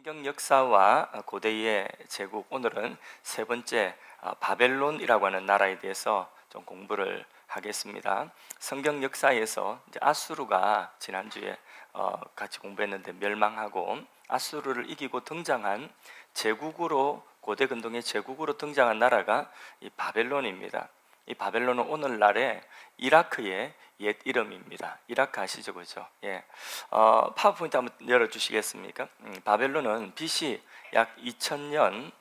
성경 역사와 고대의 제국, 오늘은 세 번째 바벨론이라고 하는 나라에 대해서 좀 공부를 하겠습니다. 성경 역사에서 이제 아수르가 지난주에 같이 공부했는데 멸망하고 아수르를 이기고 등장한 제국으로, 고대 근동의 제국으로 등장한 나라가 이 바벨론입니다. 이 바벨론은 오늘날의 이라크의 옛 이름입니다. 이라크 아시죠, 그죠? 예. 파워포인트 한번 열어주시겠습니까? 바벨론은 BC 약 2000년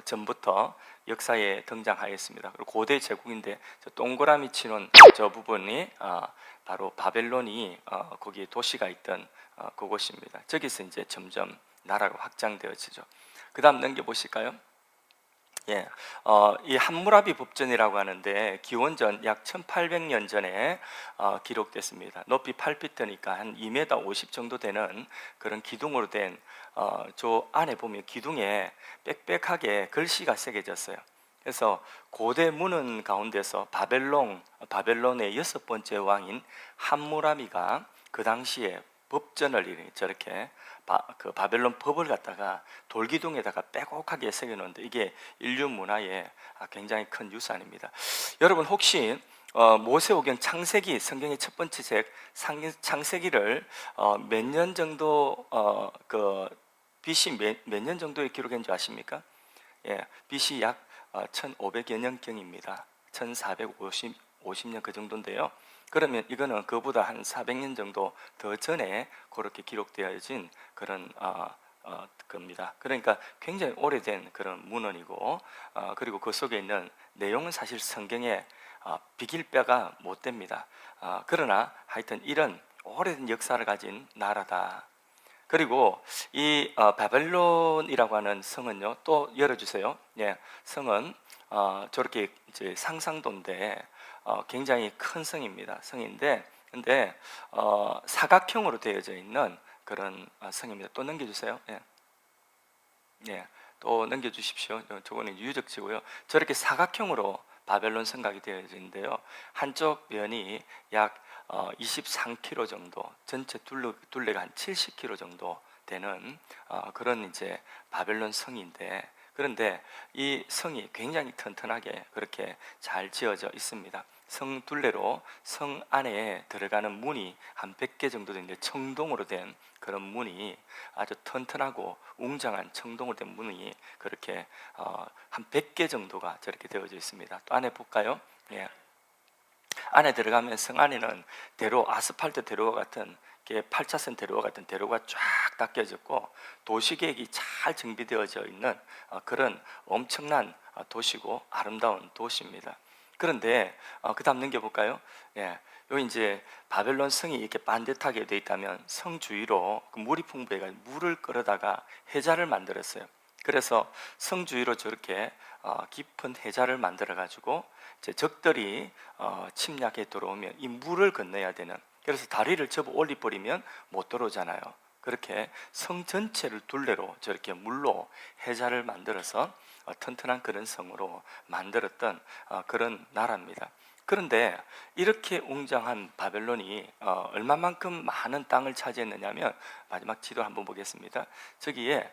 전부터 역사에 등장하였습니다. 그리고 고대 제국인데 저 동그라미 치는 저 부분이 바로 바벨론이 거기에 도시가 있던 그곳입니다. 저기서 이제 점점 나라가 확장되어지죠. 그 다음 넘겨보실까요? 예, 이 함무라비 법전이라고 하는데 기원전 약 1800년 전에 기록됐습니다. 높이 8피트니까 한 2m 50 정도 되는 그런 기둥으로 된 저 안에 보면 기둥에 빽빽하게 글씨가 새겨졌어요. 그래서 고대 문헌 가운데서 바벨론의 6번째 왕인 함무라비가 그 당시에 법전을 저렇게 바벨론 법을 갖다가 돌기둥에다가 빼곡하게 새겨놓는데 이게 인류 문화의 굉장히 큰 유산입니다. 여러분 혹시 모세오경 창세기, 성경의 첫 번째 책 창세기를 몇 년 정도 BC 몇 년 정도의 기록인 줄 아십니까? 예, BC 약 1500여 년경입니다. 1450년 그 정도인데요. 그러면 이거는 그보다 한 400년 정도 더 전에 그렇게 기록되어진 그런 겁니다. 그러니까 굉장히 오래된 그런 문헌이고, 그리고 그 속에 있는 내용은 사실 성경에 비길 바가 못 됩니다. 그러나 하여튼 이런 오래된 역사를 가진 나라다. 그리고 이 바벨론이라고 하는 성은요, 또 열어주세요. 예, 성은 저렇게 이제 상상도인데 굉장히 큰 성입니다. 성인데, 근데 사각형으로 되어져 있는 그런 성입니다. 또 넘겨주세요. 예. 예, 또 넘겨주십시오. 저거는 유적지고요. 저렇게 사각형으로 바벨론 성곽이 되어져 있는데요. 한쪽 면이 약 23km 정도, 전체 둘레가 한 70km 정도 되는 그런 이제 바벨론 성인데, 그런데 이 성이 굉장히 튼튼하게 그렇게 잘 지어져 있습니다. 성 둘레로 성 안에 들어가는 문이 한 100개 정도 되는데, 청동으로 된 그런 문이 아주 튼튼하고 웅장한 청동으로 된 문이 그렇게 한 100개 정도가 저렇게 되어져 있습니다. 또 안에 볼까요? 예. 안에 들어가면 성 안에는 아스팔트 대로와 같은 8차선 대로와 같은 대로가 쫙 닦여졌고 도시계획이 잘 정비되어져 있는 그런 엄청난 도시고 아름다운 도시입니다. 그런데 그 다음 넘겨볼까요? 예, 여기 이제 바벨론 성이 이렇게 반듯하게 되어 있다면 성 주위로 물이 풍부해가 물을 끌어다가 해자를 만들었어요. 그래서 성 주위로 저렇게 깊은 해자를 만들어 가지고 적들이 침략해 들어오면 이 물을 건너야 되는, 그래서 다리를 접어 올려 버리면 못 들어오잖아요. 그렇게 성 전체를 둘레로 저렇게 물로 해자를 만들어서 튼튼한 그런 성으로 만들었던 그런 나라입니다. 그런데 이렇게 웅장한 바벨론이 얼마만큼 많은 땅을 차지했느냐면, 마지막 지도 한번 보겠습니다. 저기에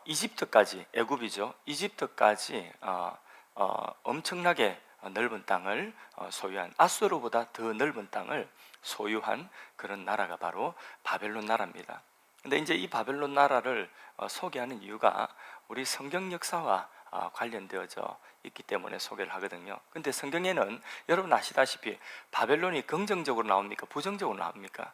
이집트까지, 애굽이죠. 이집트까지 엄청나게 넓은 땅을 소유한, 아수르보다 더 넓은 땅을 소유한 그런 나라가 바로 바벨론 나라입니다. 근데 이제 이 바벨론 나라를 소개하는 이유가 우리 성경 역사와 관련되어져 있기 때문에 소개를 하거든요. 근데 성경에는 여러분 아시다시피 바벨론이 긍정적으로 나옵니까? 부정적으로 나옵니까?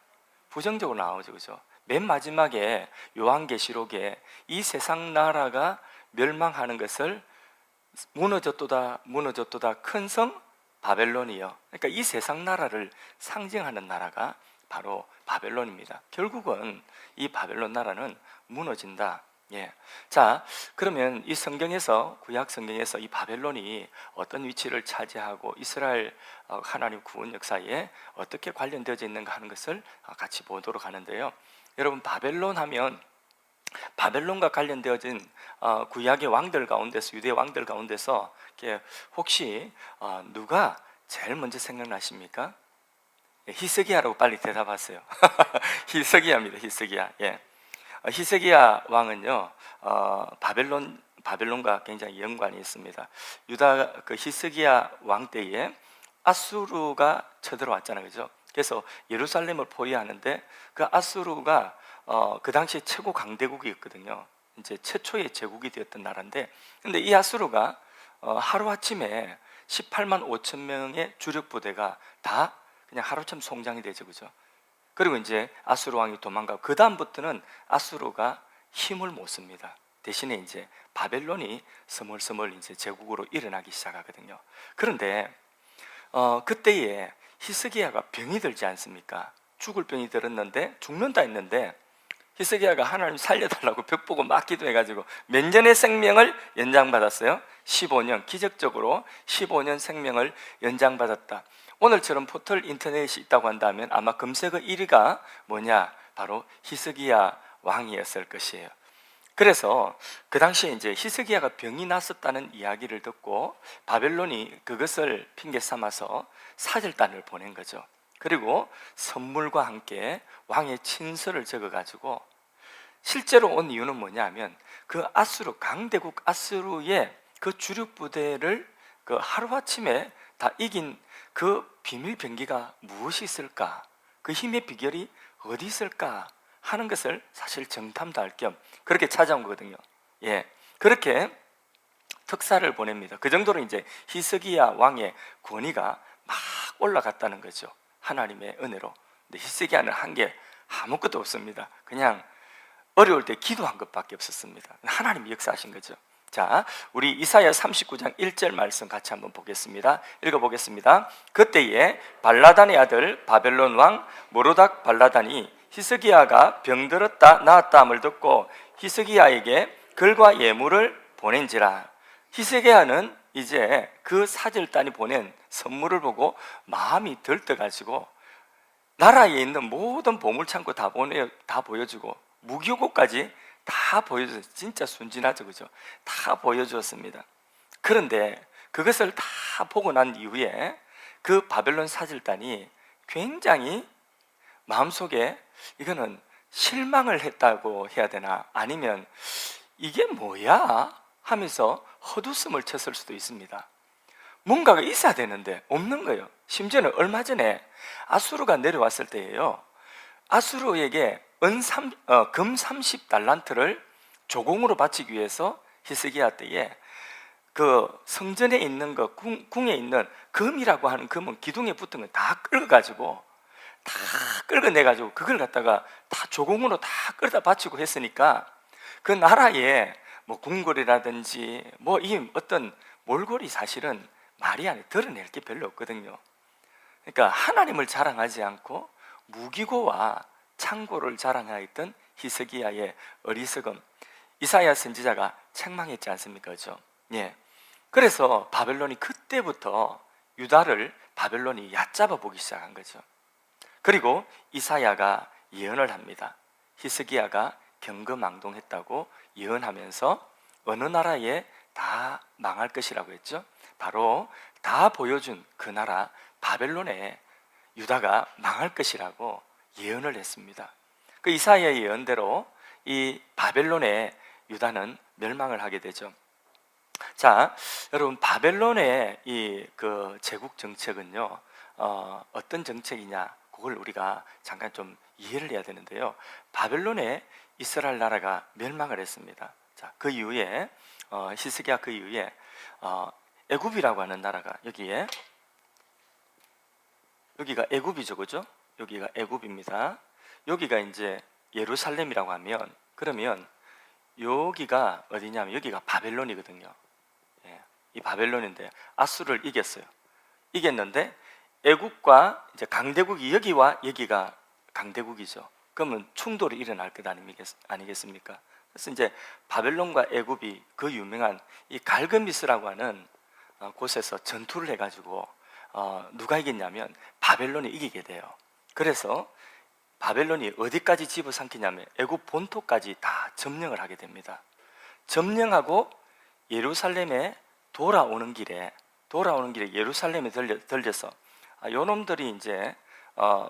부정적으로 나오죠, 그죠? 맨 마지막에 요한계시록에 이 세상 나라가 멸망하는 것을 무너졌도다 큰 성 바벨론이요. 그러니까 이 세상 나라를 상징하는 나라가 바로 바벨론입니다. 결국은 이 바벨론 나라는 무너진다. 예. 자, 그러면 이 성경에서, 구약 성경에서 이 바벨론이 어떤 위치를 차지하고 이스라엘 하나님 구원 역사에 어떻게 관련되어져 있는가 하는 것을 같이 보도록 하는데요. 여러분, 바벨론 하면 바벨론과 관련되어진 구약의 왕들 가운데서, 유대 왕들 가운데서 혹시 누가 제일 먼저 생각나십니까? 히스기야라고 빨리 대답하세요. 히스기야입니다. 히스기야. 예. 히스기야 왕은요, 바벨론과 굉장히 연관이 있습니다. 유다 그 히스기야 왕 때에 아수르가 쳐들어왔잖아요, 그죠? 그래서 예루살렘을 포위하는데 그 아수르가 그 당시 최고 강대국이었거든요. 이제 최초의 제국이 되었던 나라인데, 근데 이 아수르가 하루 아침에 18만 5천 명의 주력 부대가 다 그냥 하루처럼 송장이 되죠, 그죠? 그리고 이제 아수르 왕이 도망가고 그 다음부터는 아수르가 힘을 못 씁니다. 대신에 이제 바벨론이 스멀스멀 이제 제국으로 일어나기 시작하거든요. 그런데 그때에 히스기야가 병이 들지 않습니까? 죽을 병이 들었는데 죽는다 했는데 히스기야가 하나님 살려달라고 벽 보고 막 기도해가지고 몇 년의 생명을 연장받았어요? 15년. 기적적으로 15년 생명을 연장받았다. 오늘처럼 포털 인터넷이 있다고 한다면 아마 검색어 1위가 뭐냐? 바로 히스기야 왕이었을 것이에요. 그래서 그 당시에 이제 히스기야가 병이 났었다는 이야기를 듣고 바벨론이 그것을 핑계 삼아서 사절단을 보낸 거죠. 그리고 선물과 함께 왕의 친서를 적어가지고, 실제로 온 이유는 뭐냐면 그 아수르, 강대국 아수르의 그 주력 부대를 그 하루아침에 다 이긴 그 비밀 병기가 무엇이 있을까, 그 힘의 비결이 어디 있을까 하는 것을 사실 정탐도 할 겸 그렇게 찾아온 거거든요. 예, 그렇게 특사를 보냅니다. 그 정도로 이제 히스기야 왕의 권위가 막 올라갔다는 거죠. 하나님의 은혜로. 근데 히스기야는 한 게 아무것도 없습니다. 그냥 어려울 때 기도한 것밖에 없었습니다. 하나님이 역사하신 거죠. 자, 우리 이사야 39장 1절 말씀 같이 한번 보겠습니다. 읽어보겠습니다. 그때에 발라단의 아들 바벨론 왕 모로닥 발라단이 히스기야가 병들었다 나았다 함을 듣고 히스기야에게 글과 예물을 보낸지라. 히스기야는 이제 그 사절단이 보낸 선물을 보고 마음이 들떠가지고 나라에 있는 모든 보물창고 다 보여주고 무기고까지 다 보여줬어요. 진짜 순진하죠, 그죠? 다 보여주었습니다. 그런데 그것을 다 보고 난 이후에 그 바벨론 사절단이 굉장히 마음속에 이거는 실망을 했다고 해야 되나, 아니면 이게 뭐야 하면서 헛웃음을 쳤을 수도 있습니다. 뭔가가 있어야 되는데 없는 거예요. 심지어는 얼마 전에 아수르가 내려왔을 때예요. 아수르에게 금 30달란트를 조공으로 바치기 위해서 히스기야 때에 그 성전에 있는 거, 궁에 있는 금이라고 하는 금은 기둥에 붙은 거 다 끌어가지고 다 끌어내가지고 그걸 갖다가 다 조공으로 다 끌어다 바치고 했으니까 그 나라에 뭐 궁궐이라든지 뭐 이 어떤 몰골이 사실은 말이 안에 드러낼 게 별로 없거든요. 그러니까 하나님을 자랑하지 않고 무기고와 창고를 자랑하였던 히스기야의 어리석음, 이사야 선지자가 책망했지 않습니까? 그죠? 예. 그래서 바벨론이 그때부터 유다를 바벨론이 얕잡아 보기 시작한 거죠. 그리고 이사야가 예언을 합니다. 히스기야가 경거망동했다고 예언하면서 어느 나라에 다 망할 것이라고 했죠. 바로 다 보여준 그 나라 바벨론에 유다가 망할 것이라고 예언을 했습니다. 그 이사야의 예언대로 이 바벨론의 유다는 멸망을 하게 되죠. 자, 여러분, 바벨론의 이 그 제국 정책은요, 어떤 정책이냐, 그걸 우리가 잠깐 좀 이해를 해야 되는데요. 바벨론의 이스라엘 나라가 멸망을 했습니다. 자, 그 이후에 히스기야 그 이후에 애굽이라고 하는 나라가 여기가 애굽이죠, 그죠? 여기가 애굽입니다. 여기가 이제 예루살렘이라고 하면, 그러면 여기가 어디냐면 여기가 바벨론이거든요. 예, 이 바벨론인데 아수르를 이겼어요. 이겼는데 애국과 이제 강대국이 여기와 여기가 강대국이죠. 그러면 충돌이 일어날 것 아니겠습니까? 그래서 이제 바벨론과 애굽이 그 유명한 이 갈그미스라고 하는 곳에서 전투를 해가지고 누가 이겼냐면 바벨론이 이기게 돼요. 그래서 바벨론이 어디까지 집어삼키냐면 애굽 본토까지 다 점령을 하게 됩니다. 점령하고 예루살렘에 돌아오는 길에 예루살렘에 들려서 요놈들이 이제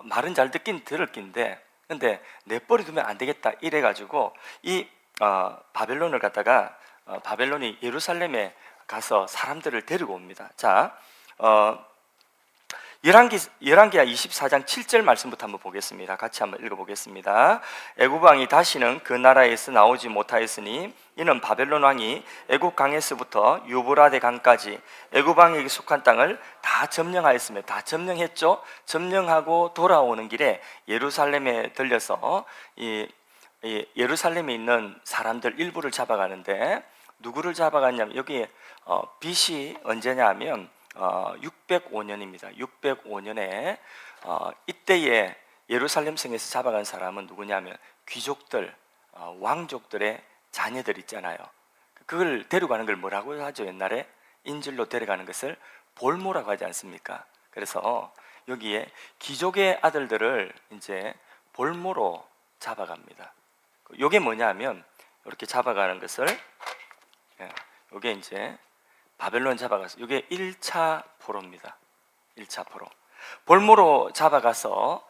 말은 잘 듣긴 들을 낀데 근데 내버려 두면 안 되겠다 이래가지고 이 바벨론을 갖다가 바벨론이 예루살렘에 가서 사람들을 데리고 옵니다. 자, 열왕기하 24장 7절 말씀부터 한번 보겠습니다. 같이 한번 읽어보겠습니다. 애굽 왕이 다시는 그 나라에서 나오지 못하였으니 이는 바벨론 왕이 애굽 강에서부터 유브라데 강까지 애굽 왕에게 속한 땅을 다 점령하였으며, 다 점령했죠. 점령하고 돌아오는 길에 예루살렘에 들려서 이 예루살렘에 있는 사람들 일부를 잡아가는데, 누구를 잡아갔냐면 여기 BC 언제냐 하면 605년입니다. 605년에 이때에 예루살렘 성에서 잡아간 사람은 누구냐면 귀족들, 왕족들의 자녀들 있잖아요. 그걸 데려가는 걸 뭐라고 하죠? 옛날에 인질로 데려가는 것을 볼모라고 하지 않습니까? 그래서 여기에 귀족의 아들들을 이제 볼모로 잡아갑니다. 이게 뭐냐면 이렇게 잡아가는 것을, 이게 이제 바벨론 잡아가서, 이게 1차 포로입니다. 1차 포로. 볼모로 잡아가서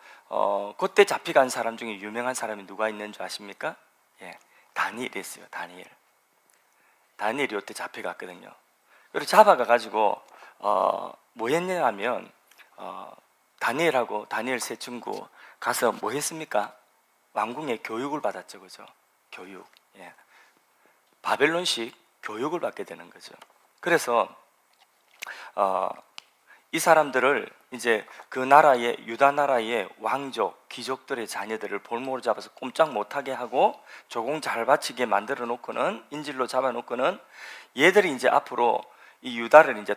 그때 잡혀간 사람 중에 유명한 사람이 누가 있는 줄 아십니까? 다니엘이 있어요. 다니엘이 이때 잡혀갔거든요. 그리고 잡아가가지고 뭐 했냐면 다니엘하고 다니엘 세 친구 가서 뭐 했습니까? 왕궁의 교육을 받았죠, 그죠? 교육. 바벨론식 교육을 받게 되는 거죠. 그래서 이 사람들을 이제 그 나라의, 유다 나라의 왕족, 귀족들의 자녀들을 볼모로 잡아서 꼼짝 못하게 하고 조공 잘 바치게 만들어 놓고는, 인질로 잡아 놓고는, 얘들이 이제 앞으로 이 유다를 이제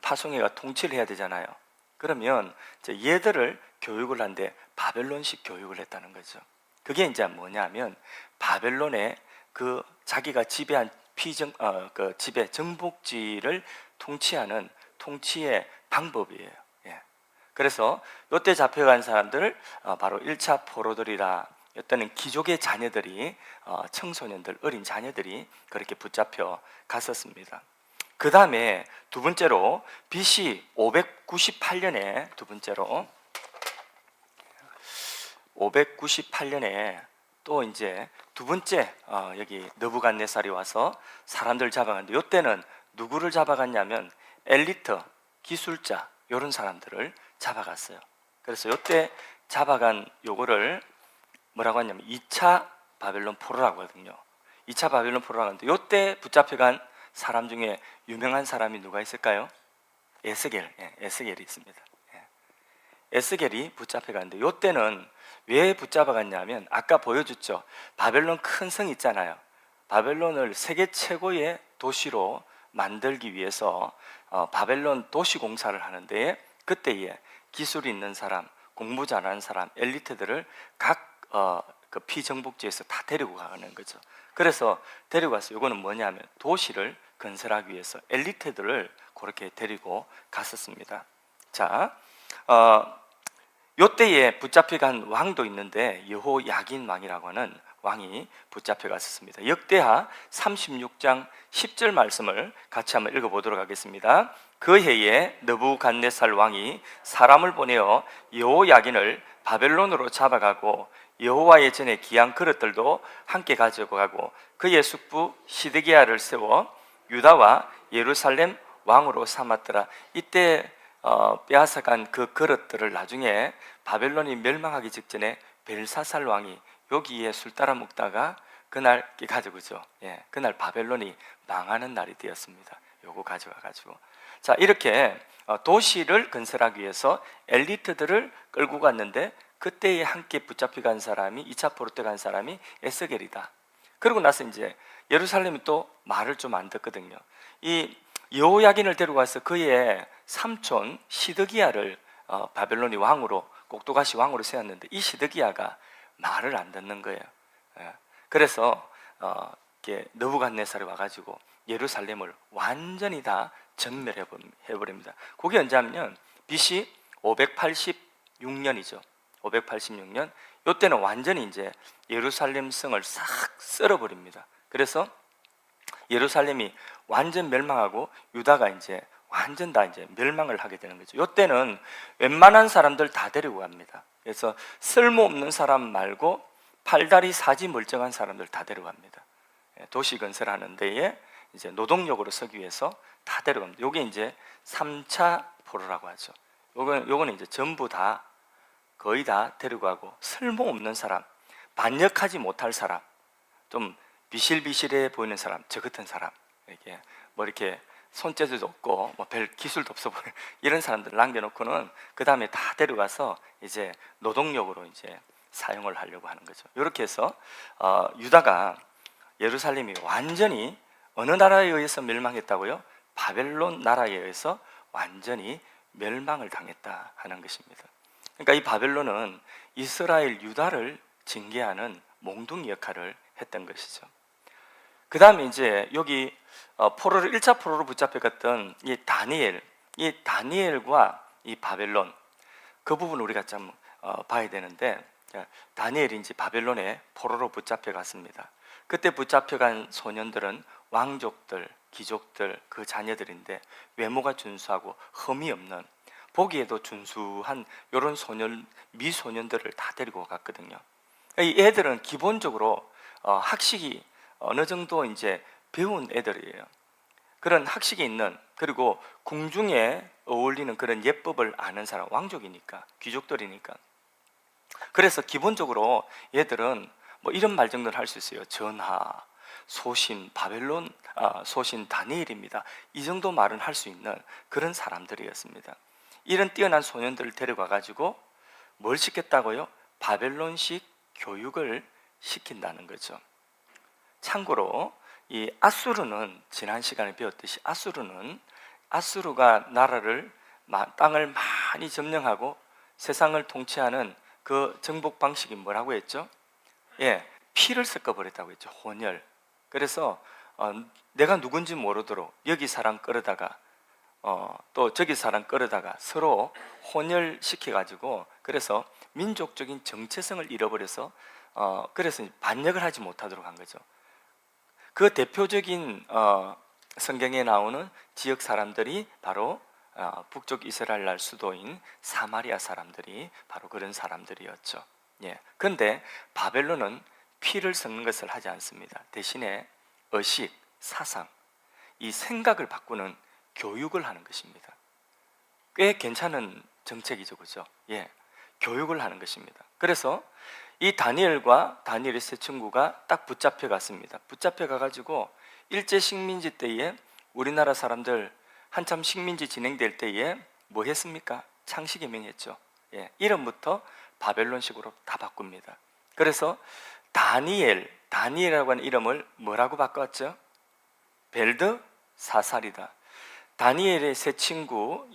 파송해가 통치를 해야 되잖아요. 그러면 이제 얘들을 교육을 한데 바벨론식 교육을 했다는 거죠. 그게 이제 뭐냐면 바벨론의 그 자기가 지배한 지배 정복지를 통치하는 통치의 방법이에요. 그래서 이때 잡혀간 사람들을 바로 1차 포로들이라, 이때는 귀족의 자녀들이, 청소년들, 어린 자녀들이 그렇게 붙잡혀 갔었습니다. 그 다음에 두 번째로 BC 598년에 598년에 또 이제 두 번째 여기 느부갓네살이 와서 사람들 잡아갔는데, 이때는 누구를 잡아갔냐면 엘리트, 기술자, 이런 사람들을 잡아갔어요. 그래서 이때 잡아간 요거를 뭐라고 하냐면 2차 바벨론 포로라고 하거든요. 2차 바벨론 포로라고 하는데, 이때 붙잡혀간 사람 중에 유명한 사람이 누가 있을까요? 에스겔이 있습니다. 에스겔이 붙잡혀갔는데, 이때는 왜 붙잡아갔냐면 아까 보여줬죠. 바벨론 큰 성 있잖아요. 바벨론을 세계 최고의 도시로 만들기 위해서 바벨론 도시 공사를 하는데, 그때에 기술이 있는 사람, 공부 잘하는 사람, 엘리트들을 각 그 피정복지에서 다 데리고 가는 거죠. 그래서 데리고 가서, 이거는 뭐냐면 도시를 건설하기 위해서 엘리트들을 그렇게 데리고 갔었습니다. 자, 요때에 붙잡혀간 왕도 있는데 여호야긴 왕이라고 하는 왕이 붙잡혀 갔었습니다. 역대하 36장 10절 말씀을 같이 한번 읽어보도록 하겠습니다. 그 해에 느부갓네살 왕이 사람을 보내어 여호야긴을 바벨론으로 잡아가고 여호와의 전에 귀한 그릇들도 함께 가져가고 그의 숙부 시드기야를 세워 유다와 예루살렘 왕으로 삼았더라. 이때 빼앗아간 그 그릇들을 나중에 바벨론이 멸망하기 직전에 벨사살 왕이 여기에 술 따라 먹다가 그날 가져오죠. 그날 바벨론이 망하는 날이 되었습니다. 요거 가져와가지고, 자, 이렇게 도시를 건설하기 위해서 엘리트들을 끌고 갔는데, 그때에 함께 붙잡혀간 사람이, 2차 포로 때 간 사람이 에스겔이다. 그러고 나서 이제 예루살렘이 또 말을 좀 안 듣거든요. 이 여호야긴을 데려가서 그의 삼촌 시드기야를 바벨론이 왕으로, 꼭두가시 왕으로 세웠는데, 이 시드기야가 말을 안 듣는 거예요. 그래서 느부갓네살이 와가지고 예루살렘을 완전히 다 전멸해버립니다. 그게 언제냐면 BC 586년이죠. 586년. 이때는 완전히 이제 예루살렘 성을 싹 쓸어버립니다. 그래서 예루살렘이 완전 멸망하고 유다가 이제 완전 다 이제 멸망을 하게 되는 거죠. 이때는 웬만한 사람들 다 데리고 갑니다. 그래서 쓸모없는 사람 말고 팔다리 사지 멀쩡한 사람들 다 데려갑니다. 도시 건설하는 데에 이제 노동력으로 서기 위해서 다 데려갑니다. 요게 이제 3차 포로라고 하죠. 요거는 이제 전부 다 거의 다 데려가고, 쓸모없는 사람, 반역하지 못할 사람, 좀 비실비실해 보이는 사람, 저 같은 사람, 이렇게 뭐 이렇게 손재주도 없고 뭐 별 기술도 없어 보이는 이런 사람들 남겨놓고는 그 다음에 다 데려가서 이제 노동력으로 이제 사용을 하려고 하는 거죠. 이렇게 해서 유다가 예루살렘이 완전히 어느 나라에 의해서 멸망했다고요? 바벨론 나라에 의해서 완전히 멸망을 당했다 하는 것입니다. 그러니까 이 바벨론은 이스라엘 유다를 징계하는 몽둥이 역할을 했던 것이죠. 그 다음에 이제 여기 1차 포로로 붙잡혀갔던 이 다니엘과 이 바벨론, 그 부분을 우리가 좀 봐야 되는데, 다니엘이 이제 바벨론에 포로로 붙잡혀갔습니다. 그때 붙잡혀간 소년들은 왕족들, 귀족들, 그 자녀들인데 외모가 준수하고 흠이 없는, 보기에도 준수한 이런 미소년들을 다 데리고 갔거든요. 이 애들은 기본적으로 학식이 어느 정도 이제 배운 애들이에요. 그런 학식이 있는, 그리고 궁중에 어울리는 그런 예법을 아는 사람, 왕족이니까, 귀족들이니까. 그래서 기본적으로 얘들은 뭐 이런 말 정도는 할 수 있어요. 전하, 소신 바벨론, 소신 다니엘입니다. 이 정도 말은 할 수 있는 그런 사람들이었습니다. 이런 뛰어난 소년들을 데려가 가지고 뭘 시켰다고요? 바벨론식 교육을 시킨다는 거죠. 참고로 이 아수르는, 지난 시간에 배웠듯이 아수르가 나라를, 땅을 많이 점령하고 세상을 통치하는 그 정복 방식이 뭐라고 했죠? 피를 섞어버렸다고 했죠. 혼혈. 그래서 내가 누군지 모르도록 여기 사람 끌어다가 또 저기 사람 끌어다가 서로 혼혈시켜가지고, 그래서 민족적인 정체성을 잃어버려서 그래서 반역을 하지 못하도록 한 거죠. 그 대표적인 성경에 나오는 지역 사람들이 바로 북쪽 이스라엘 날 수도인 사마리아 사람들이 바로 그런 사람들이었죠. 그런데 바벨론은 피를 섞는 것을 하지 않습니다. 대신에 의식, 사상, 이 생각을 바꾸는 교육을 하는 것입니다. 꽤 괜찮은 정책이죠, 그죠? 교육을 하는 것입니다. 그래서 이 다니엘의 세 친구가 딱 붙잡혀 갔습니다. 붙잡혀 가가지고 일제 식민지 때에 우리나라 사람들 한참 식민지 진행될 때에 뭐 했습니까? 창씨개명했죠. 이름부터 바벨론식으로 다 바꿉니다. 그래서 다니엘이라고 하는 이름을 뭐라고 바꿨죠? 벨드사살이다. 다니엘의 세 친구,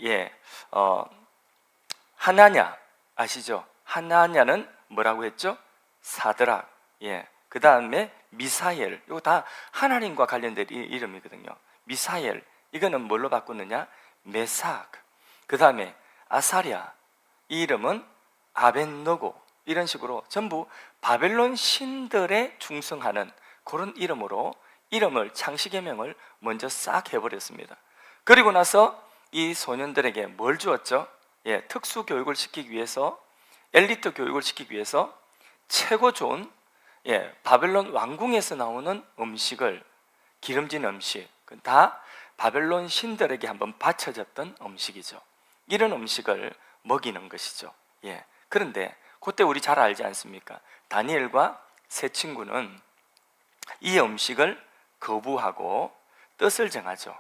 하나냐 아시죠? 하나냐는 뭐라고 했죠? 사드락. 그 다음에 미사엘. 이거 다 하나님과 관련된 이름이거든요. 미사엘, 이거는 뭘로 바꾸느냐? 메삭. 그 다음에 아사랴, 이 이름은 아벤노고. 이런 식으로 전부 바벨론 신들에 충성하는 그런 이름으로 이름을, 창씨개명을 먼저 싹 해버렸습니다. 그리고 나서 이 소년들에게 뭘 주었죠? 특수 교육을 시키기 위해서, 엘리트 교육을 시키기 위해서 최고 좋은 바벨론 왕궁에서 나오는 음식을, 기름진 음식, 다 바벨론 신들에게 한번 바쳐졌던 음식이죠. 이런 음식을 먹이는 것이죠. 그런데 그때 우리 잘 알지 않습니까? 다니엘과 세 친구는 이 음식을 거부하고 뜻을 정하죠.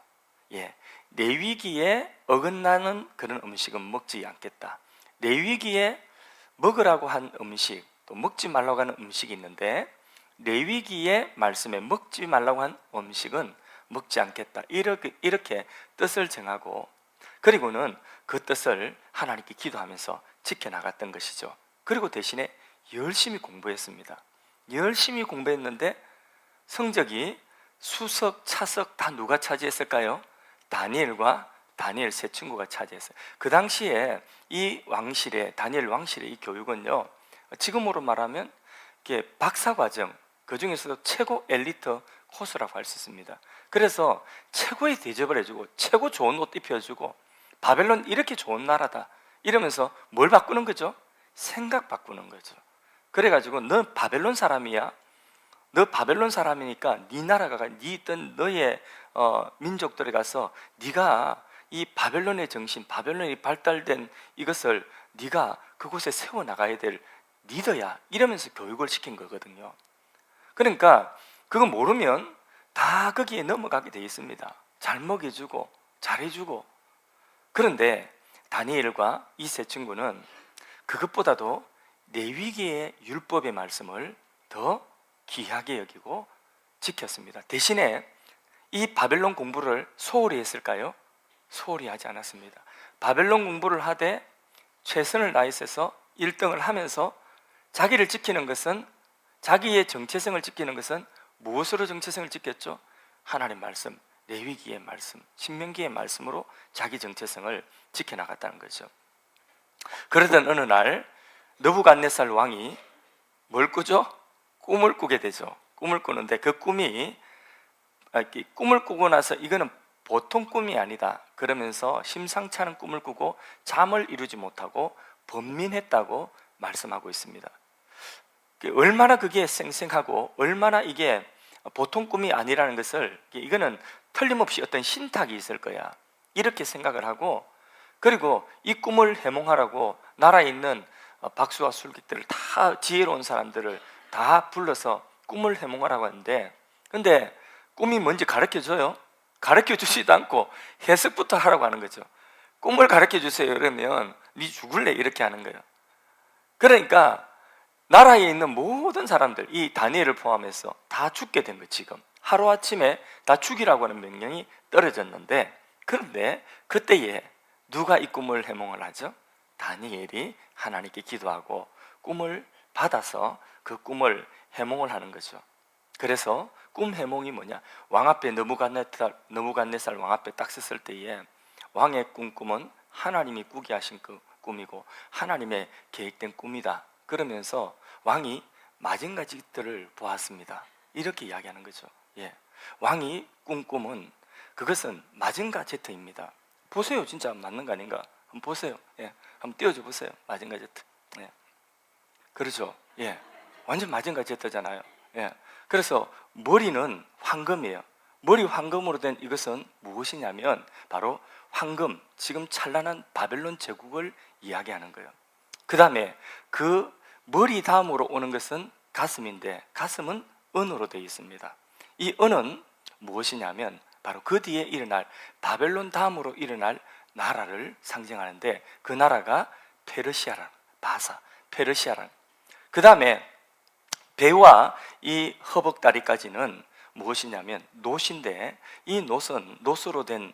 레위기에 어긋나는 그런 음식은 먹지 않겠다. 레위기에 먹으라고 한 음식, 또 먹지 말라고 하는 음식이 있는데, 레위기의 말씀에 먹지 말라고 한 음식은 먹지 않겠다. 이렇게 뜻을 정하고, 그리고는 그 뜻을 하나님께 기도하면서 지켜나갔던 것이죠. 그리고 대신에 열심히 공부했습니다. 열심히 공부했는데 성적이 수석, 차석 다 누가 차지했을까요? 다니엘 세 친구가 차지했어요. 그 당시에 이 왕실의, 다니엘 왕실의 이 교육은요, 지금으로 말하면 박사과정, 그 중에서도 최고 엘리트 코스라고 할 수 있습니다. 그래서 최고의 대접을 해주고 최고 좋은 옷 입혀주고, 바벨론 이렇게 좋은 나라다 이러면서 뭘 바꾸는 거죠? 생각 바꾸는 거죠. 그래가지고 너 바벨론 사람이야. 너 바벨론 사람이니까 네 나라가 네 있던 너의 민족들에 가서 네가 이 바벨론의 정신, 바벨론이 발달된 이것을 네가 그곳에 세워나가야 될 리더야, 이러면서 교육을 시킨 거거든요. 그러니까 그거 모르면 다 거기에 넘어가게 돼 있습니다. 잘 먹여주고 잘해주고. 그런데 다니엘과 이 세 친구는 그것보다도 레위기의 율법의 말씀을 더 귀하게 여기고 지켰습니다. 대신에 이 바벨론 공부를 소홀히 했을까요? 소홀히 하지 않았습니다. 바벨론 공부를 하되 최선을 다해서 1등을 하면서 자기를 지키는 것은, 자기의 정체성을 지키는 것은 무엇으로 정체성을 지켰죠? 하나님 말씀, 레위기의 말씀, 신명기의 말씀으로 자기 정체성을 지켜나갔다는 거죠. 그러던 어느 날 느부갓네살 왕이 뭘 꾸죠? 꿈을 꾸게 되죠. 꿈을 꾸는데 그 꿈을 꾸고 나서 이거는 보통 꿈이 아니다 그러면서 심상치 않은 꿈을 꾸고 잠을 이루지 못하고 번민했다고 말씀하고 있습니다. 얼마나 그게 쌩쌩하고 얼마나 이게 보통 꿈이 아니라는 것을, 이거는 틀림없이 어떤 신탁이 있을 거야, 이렇게 생각을 하고, 그리고 이 꿈을 해몽하라고 나라에 있는 박수와 술객들을 다, 지혜로운 사람들을 다 불러서 꿈을 해몽하라고 하는데, 근데 꿈이 뭔지 가르쳐줘요? 가르쳐주지도 않고 해석부터 하라고 하는 거죠. 꿈을 가르쳐주세요 그러면 네 죽을래, 이렇게 하는 거예요. 그러니까 나라에 있는 모든 사람들, 이 다니엘을 포함해서 다 죽게 된 거예요. 지금 하루아침에 다 죽이라고 하는 명령이 떨어졌는데, 그런데 그때에 누가 이 꿈을 해몽을 하죠? 다니엘이 하나님께 기도하고 꿈을 받아서 그 꿈을 해몽을 하는 거죠. 그래서 꿈 해몽이 뭐냐? 왕 앞에 느부갓네살 왕 앞에 딱 섰을 때에 왕의 꿈은 하나님이 꾸게 하신 그 꿈이고 하나님의 계획된 꿈이다 그러면서 왕이 마징가짓들을 보았습니다, 이렇게 이야기하는 거죠. 왕이 꾼 꿈은 그것은 마징가제트입니다. 보세요, 진짜 맞는 거 아닌가? 한번 보세요. 한번 띄워줘 보세요. 마징가제트. 그렇죠. 완전 마징가제트잖아요. 그래서 머리는 황금이에요. 머리 황금으로 된 이것은 무엇이냐면 바로 황금, 지금 찬란한 바벨론 제국을 이야기하는 거예요. 그 다음에 그 머리 다음으로 오는 것은 가슴인데, 가슴은 은으로 되어 있습니다. 이 은은 무엇이냐면 바로 그 뒤에 일어날, 바벨론 다음으로 일어날 나라를 상징하는데, 그 나라가 페르시아라는, 페르시아라는. 그 다음에 배와 이 허벅다리까지는 무엇이냐면 노신데, 이 노스로 된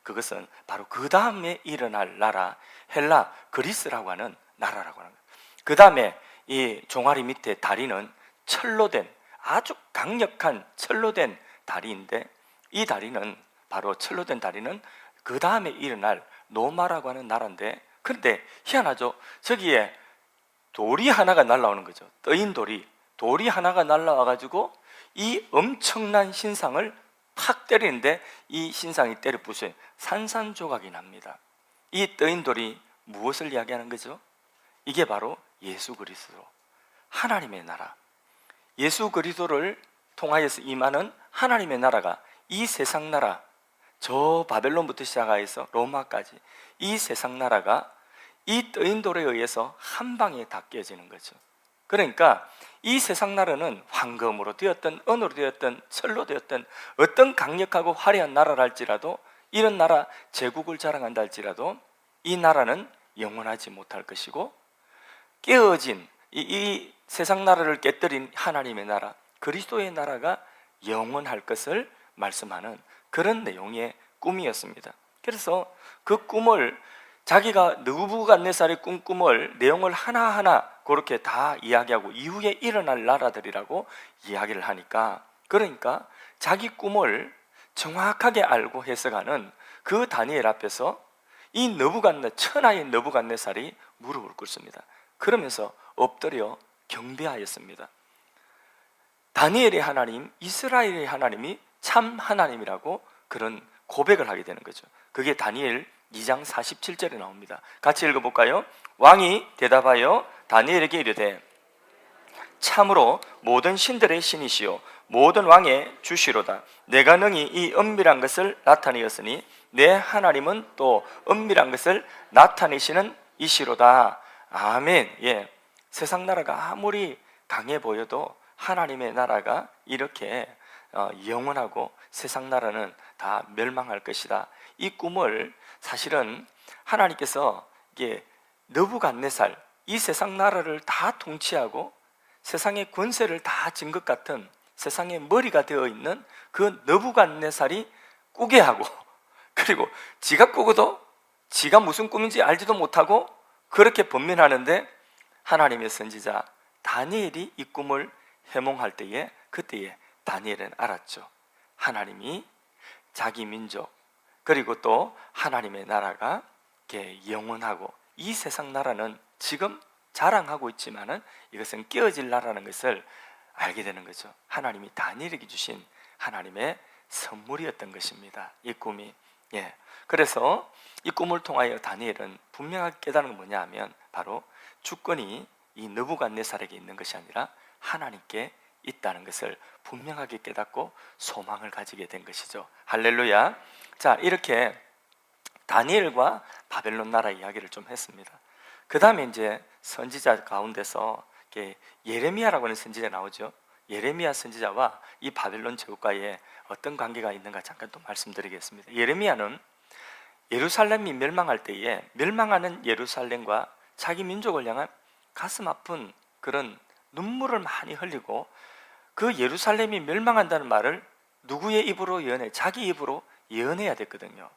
그것은 바로 그 다음에 일어날 나라, 헬라, 그리스라고 하는 나라라고 하는 거예요. 그 다음에 이 종아리 밑에 다리는 철로 된, 아주 강력한 철로 된 다리인데, 이 다리는 바로 철로 된 다리는 그 다음에 일어날 로마라고 하는 나라인데, 그런데 희한하죠. 저기에 돌이 하나가 날라오는 거죠. 떠인 돌이 하나가 날라와가지고 이 엄청난 신상을 팍 때리는데 이 신상이 때려 부수요. 산산조각이 납니다. 이 떠인 돌이 무엇을 이야기하는 거죠? 이게 바로 예수 그리스도, 하나님의 나라, 예수 그리스도를 통하여서 임하는 하나님의 나라가, 이 세상 나라, 저 바벨론부터 시작해서 로마까지 이 세상 나라가 이 떠인 돌에 의해서 한 방에 다 깨지는 거죠. 그러니까 이 세상 나라는 황금으로 되었던, 은으로 되었던, 철로 되었던 어떤 강력하고 화려한 나라라 할지라도, 이런 나라 제국을 자랑한다 할지라도 이 나라는 영원하지 못할 것이고, 깨어진 이 세상 나라를 깨뜨린 하나님의 나라, 그리스도의 나라가 영원할 것을 말씀하는 그런 내용의 꿈이었습니다. 그래서 그 꿈을, 자기가 느부갓네살의 꿈을 내용을 하나하나 그렇게 다 이야기하고 이후에 일어날 나라들이라고 이야기를 하니까, 그러니까 자기 꿈을 정확하게 알고 해석하는 그 다니엘 앞에서 이 천하의 느부갓네살이 무릎을 꿇습니다. 그러면서 엎드려 경배하였습니다. 다니엘의 하나님, 이스라엘의 하나님이 참 하나님이라고 그런 고백을 하게 되는 거죠. 그게 다니엘 2장 47절에 나옵니다. 같이 읽어볼까요? 왕이 대답하여 다니엘에게 이르되 참으로 모든 신들의 신이시요 모든 왕의 주시로다. 내가 능히 이 은밀한 것을 나타내었으니 내 하나님은 또 은밀한 것을 나타내시는 이시로다. 아멘. 예, 세상 나라가 아무리 강해 보여도 하나님의 나라가 이렇게 영원하고 세상 나라는 다 멸망할 것이다. 이 꿈을 사실은 하나님께서 이게 느부갓네살, 이 세상 나라를 다 통치하고 세상의 권세를 다 진 것 같은 세상의 머리가 되어 있는 그 느부갓네살이 꾸게 하고, 그리고 지가 꾸고도 지가 무슨 꿈인지 알지도 못하고 그렇게 번민하는데, 하나님의 선지자 다니엘이 이 꿈을 해몽할 때에, 그때에 다니엘은 알았죠. 하나님이 자기 민족, 그리고 또 하나님의 나라가 영원하고 이 세상 나라는 지금 자랑하고 있지만은 이것은 깨어질 나라는 것을 알게 되는 거죠. 하나님이 다니엘에게 주신 하나님의 선물이었던 것입니다. 이 꿈이. 예. 그래서 이 꿈을 통하여 다니엘은 분명하게 깨달은 건 뭐냐 하면, 바로 주권이 이 느부갓네살에게 있는 것이 아니라 하나님께 있다는 것을 분명하게 깨닫고 소망을 가지게 된 것이죠. 할렐루야. 자, 이렇게 다니엘과 바벨론 나라 이야기를 좀 했습니다. 그 다음에 이제 선지자 가운데서 예레미야라고 하는 선지자 나오죠. 예레미야 선지자와 이 바벨론 제국과의 어떤 관계가 있는가 잠깐 또 말씀드리겠습니다. 예레미야는 예루살렘이 멸망할 때에 멸망하는 예루살렘과 자기 민족을 향한 가슴 아픈 그런 눈물을 많이 흘리고, 그 예루살렘이 멸망한다는 말을 누구의 입으로 예언해? 자기 입으로 예언해야 됐거든요.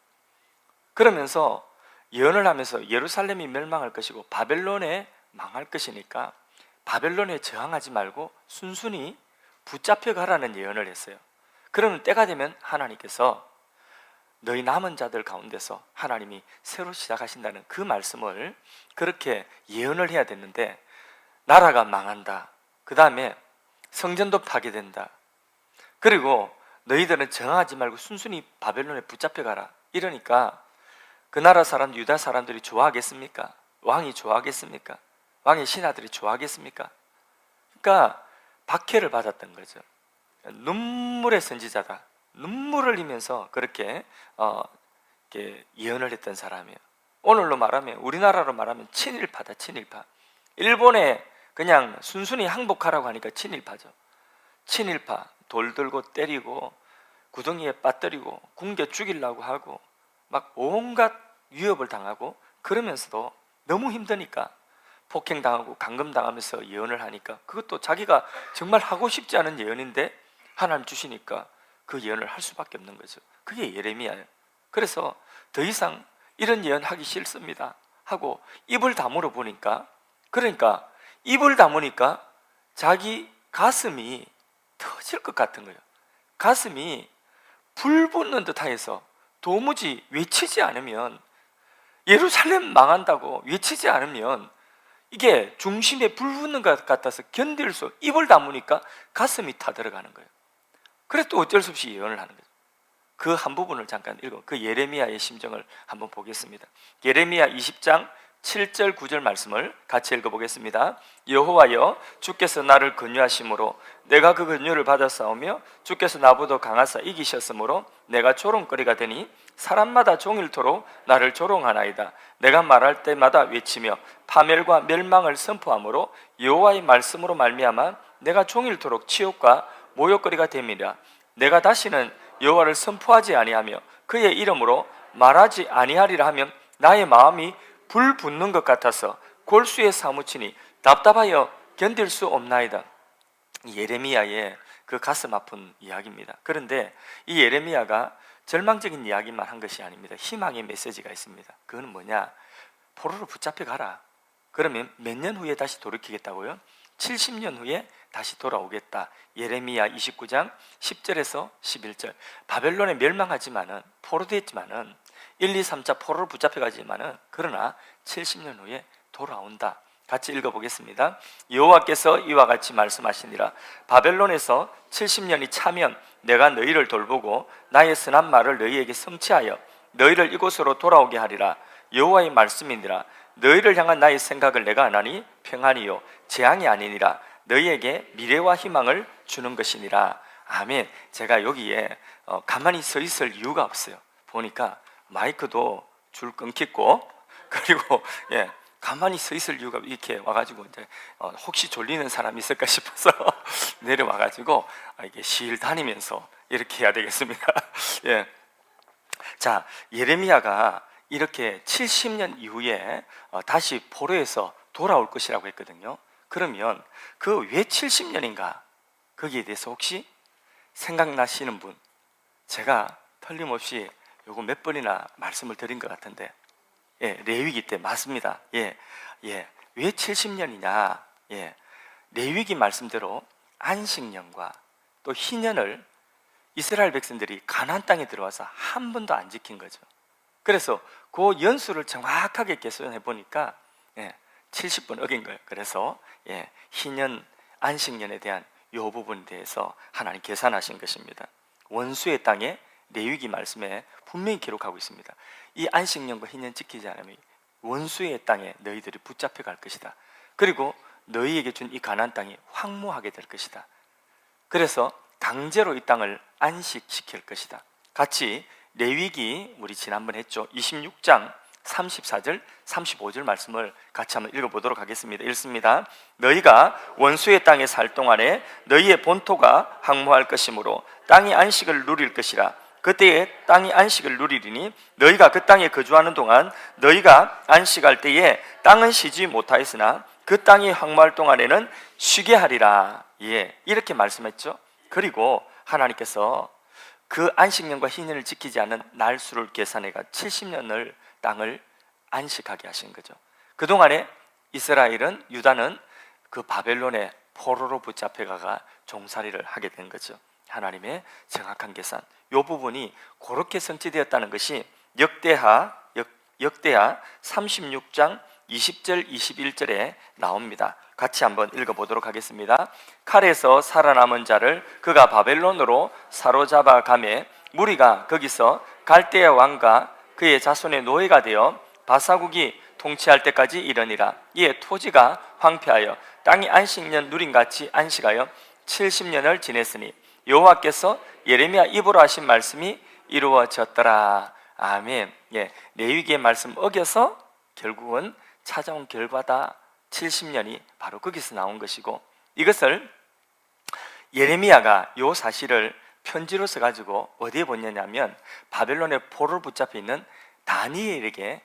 그러면서 예언을 하면서 예루살렘이 멸망할 것이고 바벨론에 망할 것이니까 바벨론에 저항하지 말고 순순히 붙잡혀 가라는 예언을 했어요. 그러면 때가 되면 하나님께서 너희 남은 자들 가운데서 하나님이 새로 시작하신다는 그 말씀을 그렇게 예언을 해야 됐는데, 나라가 망한다, 그 다음에 성전도 파괴된다, 그리고 너희들은 저항하지 말고 순순히 바벨론에 붙잡혀 가라, 이러니까 그 나라 사람, 유다 사람들이 좋아하겠습니까? 왕이 좋아하겠습니까? 왕의 신하들이 좋아하겠습니까? 그러니까 박해를 받았던 거죠. 눈물의 선지자다, 눈물을 흘리면서 그렇게 예언을 했던 사람이에요. 오늘로 말하면, 우리나라로 말하면 친일파다, 친일파. 일본에 그냥 순순히 항복하라고 하니까 친일파죠. 친일파, 돌 들고 때리고 구덩이에 빠뜨리고 굶겨 죽이려고 하고 막 온갖 위협을 당하고, 그러면서도 너무 힘드니까 폭행당하고 감금당하면서 예언을 하니까, 그것도 자기가 정말 하고 싶지 않은 예언인데 하나님 주시니까 그 예언을 할 수밖에 없는 거죠. 그게 예레미야예요. 그래서 더 이상 이런 예언 하기 싫습니다 하고 입을 다물어 보니까, 그러니까 입을 다무니까 자기 가슴이 터질 것 같은 거예요. 가슴이 불 붙는 듯하여서 도무지 외치지 않으면, 예루살렘 망한다고 외치지 않으면 이게 중심에 불 붙는 것 같아서 견딜 수, 입을 다무니까 가슴이 타들어가는 거예요. 그래서 또 어쩔 수 없이 예언을 하는 거죠. 그 한 부분을 잠깐 읽어, 그 예레미야의 심정을 한번 보겠습니다. 예레미야 20장 7절 9절 말씀을 같이 읽어보겠습니다. 여호와여, 주께서 나를 권유하심으로 내가 그 권유를 받아 싸우며 주께서 나보다 강하사 이기셨으므로 내가 조롱거리가 되니 사람마다 종일토록 나를 조롱하나이다. 내가 말할 때마다 외치며 파멸과 멸망을 선포하므로 여호와의 말씀으로 말미암아 내가 종일토록 치욕과 모욕거리가 됨이라. 내가 다시는 여호와를 선포하지 아니하며 그의 이름으로 말하지 아니하리라 하면 나의 마음이 불 붙는 것 같아서 골수에 사무치니 답답하여 견딜 수 없나이다. 예레미야의 그 가슴 아픈 이야기입니다. 그런데 이 예레미야가 절망적인 이야기만 한 것이 아닙니다. 희망의 메시지가 있습니다. 그건 뭐냐? 포로로 붙잡혀 가라. 그러면 몇 년 후에 다시 돌이키겠다고요? 70년 후에 다시 돌아오겠다. 예레미야 29장 10절에서 11절. 바벨론에 멸망하지만은, 포로됐지만은 1, 2, 3차 포로로 붙잡혀가지만은 그러나 70년 후에 돌아온다. 같이 읽어보겠습니다. 여호와께서 이와 같이 말씀하시니라. 바벨론에서 70년이 차면 내가 너희를 돌보고 나의 선한 말을 너희에게 성취하여 너희를 이곳으로 돌아오게 하리라. 여호와의 말씀이니라. 너희를 향한 나의 생각을 내가 아나니 평안이요 재앙이 아니니라. 너희에게 미래와 희망을 주는 것이니라. 아멘. 제가 여기에 가만히 서 있을 이유가 없어요. 보니까 마이크도 줄 끊기고, 그리고 가만히 서 있을 이유가, 이렇게 와가지고 이제 혹시 졸리는 사람이 있을까 싶어서 내려와가지고 이게 실 다니면서 이렇게 해야 되겠습니다. 자, 예레미야가 이렇게 70년 이후에 다시 포로에서 돌아올 것이라고 했거든요. 그러면 그 왜 70년인가? 거기에 대해서 혹시 생각나시는 분? 제가 틀림없이 요거 몇 번이나 말씀을 드린 것 같은데, 레위기 때 맞습니다. 왜 70년이냐? 레위기 말씀대로 안식년과 또 희년을 이스라엘 백성들이 가나안 땅에 들어와서 한 번도 안 지킨 거죠. 그래서 그 연수를 정확하게 계산해 보니까 70번 어긴 거예요. 그래서 희년, 안식년에 대한 이 부분에 대해서 하나님 계산하신 것입니다. 원수의 땅에 레위기 말씀에 분명히 기록하고 있습니다. 이 안식년과 희년 지키지 않으면 원수의 땅에 너희들이 붙잡혀 갈 것이다. 그리고 너희에게 준 이 가나안 땅이 황무하게 될 것이다. 그래서 강제로 이 땅을 안식시킬 것이다. 같이 레위기 우리 지난번 했죠. 26장 34절 35절 말씀을 같이 한번 읽어보도록 하겠습니다. 읽습니다. 너희가 원수의 땅에 살 동안에 너희의 본토가 황무할 것이므로 땅이 안식을 누릴 것이라. 그때에 땅이 안식을 누리리니 너희가 그 땅에 거주하는 동안 너희가 안식할 때에 땅은 쉬지 못하였으나 그 땅이 황무할 동안에는 쉬게 하리라. 이렇게 말씀했죠. 그리고 하나님께서 그 안식년과 희년을 지키지 않은 날수를 계산해가 70년을 땅을 안식하게 하신 거죠. 그동안에 이스라엘은, 유다는 그 바벨론의 포로로 붙잡혀가가 종살이를 하게 된 거죠. 하나님의 정확한 계산, 이 부분이 그렇게 성취되었다는 것이 역대하 36장 20절 21절에 나옵니다. 같이 한번 읽어보도록 하겠습니다. 칼에서 살아남은 자를 그가 바벨론으로 사로잡아 가매 무리가 거기서 갈대아 왕과 그의 자손의 노예가 되어 바사국이 통치할 때까지 이르니라. 이에 토지가 황폐하여 땅이 안식년 누림같이 안식하여 70년을 지냈으니 여호와께서 예레미야 입으로 하신 말씀이 이루어졌더라. 아멘. 레위기의 말씀 어겨서 결국은 찾아온 결과다. 70년이 바로 거기서 나온 것이고, 이것을 예레미야가 이 사실을 편지로 써가지고 어디에 보냈냐면 바벨론의 포로를 붙잡혀 있는 다니엘에게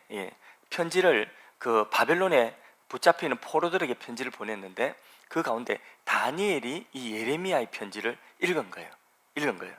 편지를, 그 바벨론에 붙잡혀 있는 포로들에게 편지를 보냈는데 그 가운데 다니엘이 이 예레미야의 편지를 읽은 거예요.